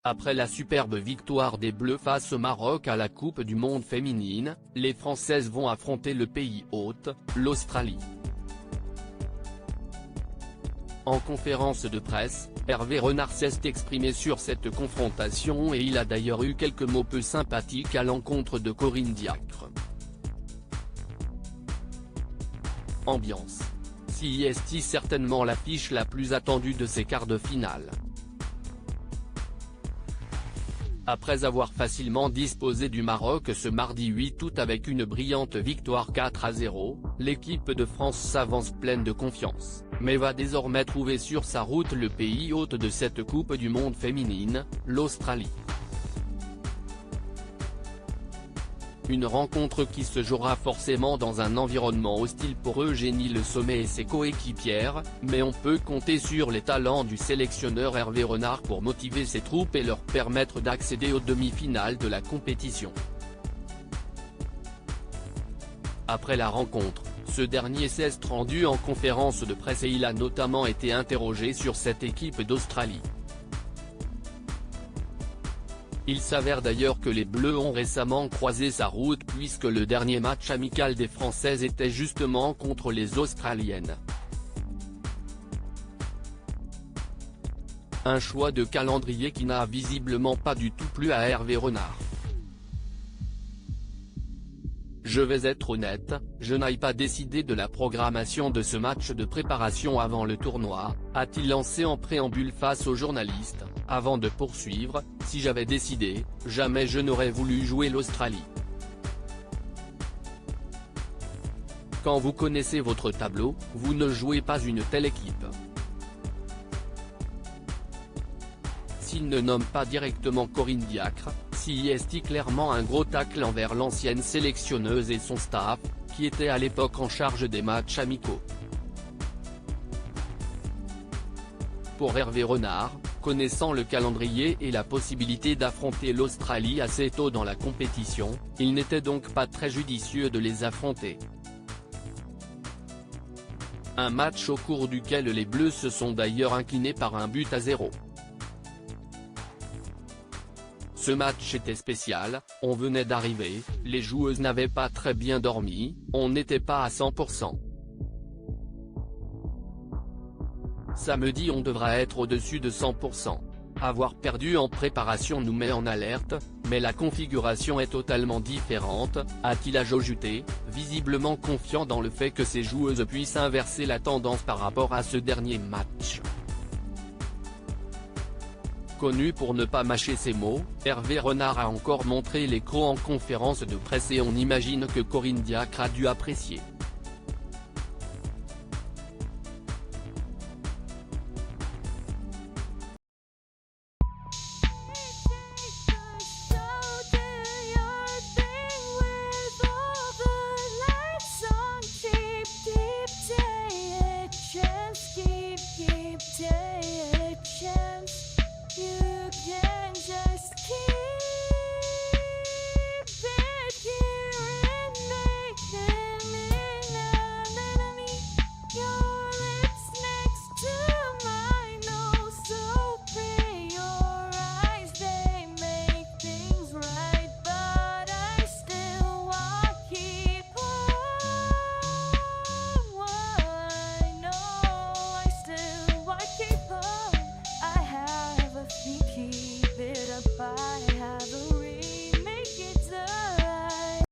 Après la superbe victoire des Bleus face au Maroc à la Coupe du Monde féminine, les Françaises vont affronter le pays hôte, l'Australie. En conférence de presse, Hervé Renard s'est exprimé sur cette confrontation et il a d'ailleurs eu quelques mots peu sympathiques à l'encontre de Corinne Diacre. Ambiance. CIST certainement l'affiche la plus attendue de ces quarts de finale. Après avoir facilement disposé du Maroc ce mardi 8 août avec une brillante victoire 4-0, l'équipe de France s'avance pleine de confiance, mais va désormais trouver sur sa route le pays hôte de cette Coupe du Monde féminine, l'Australie. Une rencontre qui se jouera forcément dans un environnement hostile pour Eugénie Le Sommer et ses coéquipières, mais on peut compter sur les talents du sélectionneur Hervé Renard pour motiver ses troupes et leur permettre d'accéder aux demi-finales de la compétition. Après la rencontre, ce dernier s'est rendu en conférence de presse et il a notamment été interrogé sur cette équipe d'Australie. Il s'avère d'ailleurs que les Bleus ont récemment croisé sa route puisque le dernier match amical des Françaises était justement contre les Australiennes. Un choix de calendrier qui n'a visiblement pas du tout plu à Hervé Renard. Je vais être honnête, je n'ai pas décidé de la programmation de ce match de préparation avant le tournoi, a-t-il lancé en préambule face aux journalistes, avant de poursuivre, si j'avais décidé, jamais je n'aurais voulu jouer l'Australie. Quand vous connaissez votre tableau, vous ne jouez pas une telle équipe. S'il ne nomme pas directement Corinne Diacre, CIST clairement un gros tacle envers l'ancienne sélectionneuse et son staff, qui était à l'époque en charge des matchs amicaux. Pour Hervé Renard, connaissant le calendrier et la possibilité d'affronter l'Australie assez tôt dans la compétition, il n'était donc pas très judicieux de les affronter. Un match au cours duquel les Bleus se sont d'ailleurs inclinés par 1-0. Ce match était spécial, on venait d'arriver, les joueuses n'avaient pas très bien dormi, on n'était pas à 100%. Samedi on devra être au-dessus de 100%. Avoir perdu en préparation nous met en alerte, mais la configuration est totalement différente, a-t-il ajouté, visiblement confiant dans le fait que ces joueuses puissent inverser la tendance par rapport à ce dernier match. Connu pour ne pas mâcher ses mots, Hervé Renard a encore montré les crocs en conférence de presse et on imagine que Corinne Diacre a dû apprécier.